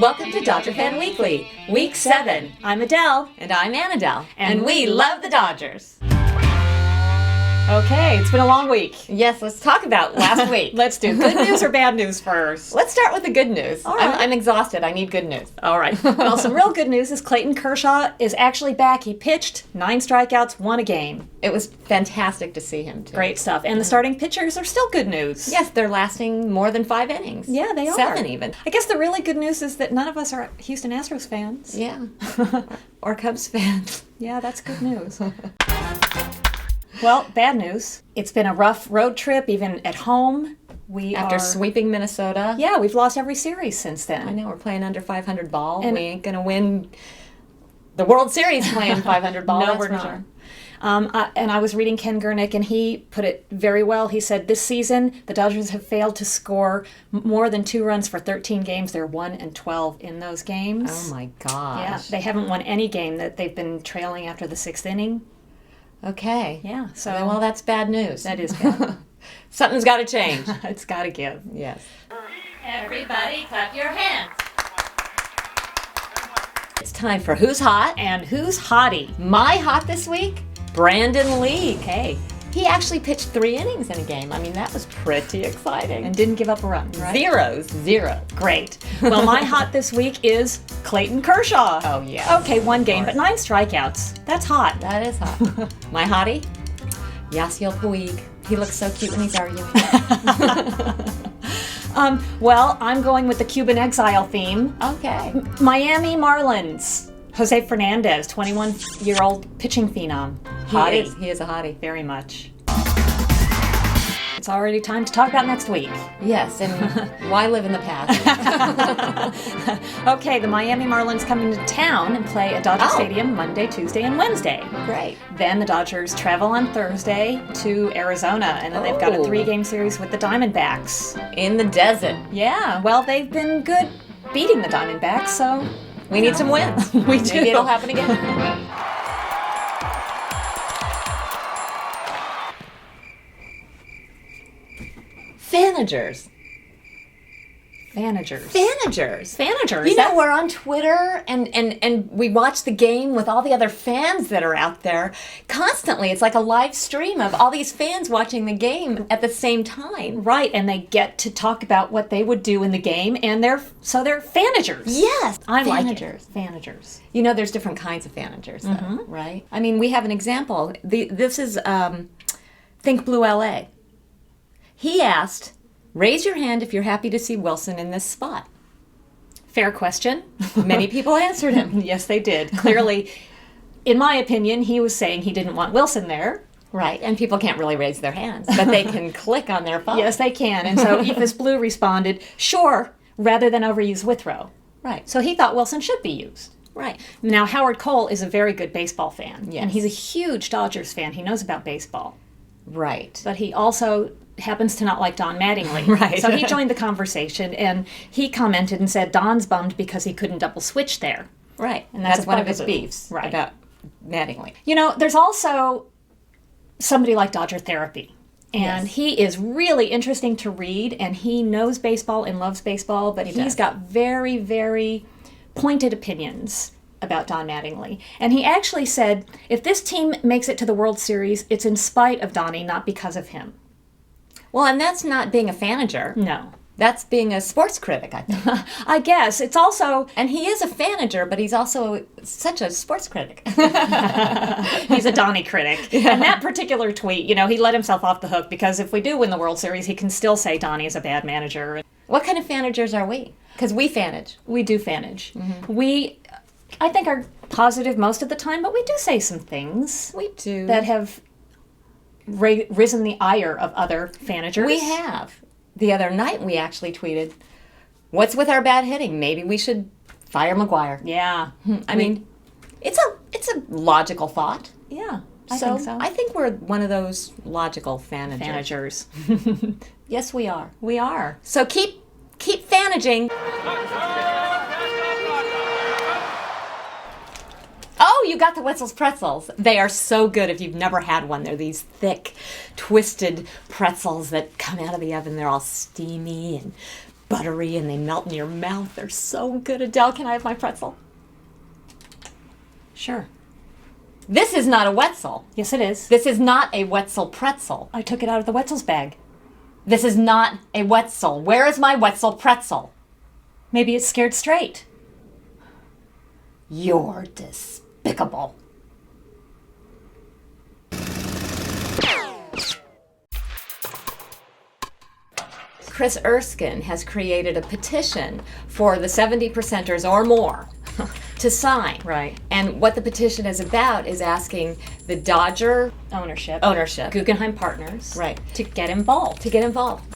Welcome to Dodger Fan Weekly, Week 7. I'm Adele. And I'm Adele. And we love the Dodgers. Okay, it's been a long week. Yes, let's talk about last week. Let's do good news or bad news first. Let's start with the good news. All right. I'm exhausted. I need good news. All right. Well, some real good news is Clayton Kershaw is actually back. He pitched 9 strikeouts, won a game. It was fantastic to see him, too. Great stuff. And the starting pitchers are still good news. Yes, they're lasting more than 5 innings. Yeah, they are. 7 even. I guess the really good news is that none of us are Houston Astros fans. Yeah. Or Cubs fans. Yeah, that's good news. Well, bad news. It's been a rough road trip, even at home. After sweeping Minnesota. Yeah, we've lost every series since then. I know, we're playing under 500 ball. And we ain't going to win the World Series playing 500 ball. No, that's we're for not. sure. And I was reading Ken Gernick, and he put it very well. He said, this season, the Dodgers have failed to score more than 2 runs for 13 games. They're 1-12 in those games. Oh, my gosh. Yeah, they haven't won any game that they've been trailing after the 6th inning. Okay. Yeah, so... Well, that's bad news. That is bad. Something's got to change. It's got to give. Yes. Everybody clap your hands. It's time for Who's Hot? And who's Hottie? My hot this week? Brandon Lee. Hey. He actually pitched 3 innings in a game. I mean, that was pretty exciting. And didn't give up a run, right? 0. Great. Well, my hot this week is Clayton Kershaw. Oh, yeah. Okay, 1 game, but 9 strikeouts. That's hot. That is hot. My hottie? Yasiel Puig. He looks so cute when he's arguing. Well, I'm going with the Cuban exile theme. Okay. Miami Marlins. Jose Fernandez, 21-year-old pitching phenom. Hottie. He is a hottie. Very much. It's already time to talk about next week. Yes, and why live in the past? Okay, the Miami Marlins come into town and play at Dodger Stadium Monday, Tuesday, and Wednesday. Great. Then the Dodgers travel on Thursday to Arizona, and then they've got a 3-game series with the Diamondbacks. In the desert. Yeah, well, they've been good beating the Diamondbacks, so... We need some wins. We do. Maybe it'll happen again. Fanagers. Fanagers. You know, we're on Twitter and we watch the game with all the other fans that are out there constantly. It's like a live stream of all these fans watching the game at the same time. Right, and they get to talk about what they would do in the game, and they're Fanagers. Yes, I like Fanagers. it. Fanagers. You know, there's different kinds of Fanagers, though, right? I mean, we have an example. This is Think Blue LA. He asked, raise your hand if you're happy to see Wilson in this spot. Fair question. Many people answered him. Yes, they did. Clearly, in my opinion, he was saying he didn't want Wilson there. Right, and people can't really raise their hands, but they can click on their phone. Yes, they can. And so Ephus Blue responded, sure, rather than overuse Withrow. Right. So he thought Wilson should be used. Right. Now, Howard Cole is a very good baseball fan. Yes. And he's a huge Dodgers fan. He knows about baseball. Right. But he also happens to not like Don Mattingly. Right. So he joined the conversation, and he commented and said Don's bummed because he couldn't double switch there. Right. And that's one of his bugaboo. beefs Right. about Mattingly. You know, there's also somebody like Dodger Therapy. And Yes. he is really interesting to read, and he knows baseball and loves baseball, but he's does. got very, very pointed opinions about Don Mattingly. And he actually said, if this team makes it to the World Series, it's in spite of Donnie, not because of him. Well, and that's not being a fanager. No. That's being a sports critic, I think. I guess. It's also... And he is a fanager, but he's also such a sports critic. He's a Donnie critic. Yeah. And that particular tweet, you know, he let himself off the hook because if we do win the World Series, he can still say Donnie is a bad manager. What kind of fanagers are we? Because we fanage. We do fanage. We, I think, are positive most of the time, but we do say some things We do. that have risen the ire of other fanagers. We have. The other night we actually tweeted, what's with our bad hitting? Maybe we should fire McGuire. Yeah. I mean, it's a logical thought. Yeah. I think we're one of those logical fanagers. Fanagers. Yes, we are. We are. So keep fanaging. Oh, you got the Wetzel's pretzels. They are so good if you've never had one. They're these thick, twisted pretzels that come out of the oven. They're all steamy and buttery and they melt in your mouth. They're so good. Adele, can I have my pretzel? Sure. This is not a Wetzel. Yes, it is. This is not a Wetzel pretzel. I took it out of the Wetzel's bag. This is not a Wetzel. Where is my Wetzel pretzel? Maybe it's scared straight. You're despicable. Chris Erskine has created a petition for the 70%ers or more to sign. Right. And what the petition is about is asking the Dodger Ownership. ownership Guggenheim Partners. Right. To get involved. to get involved.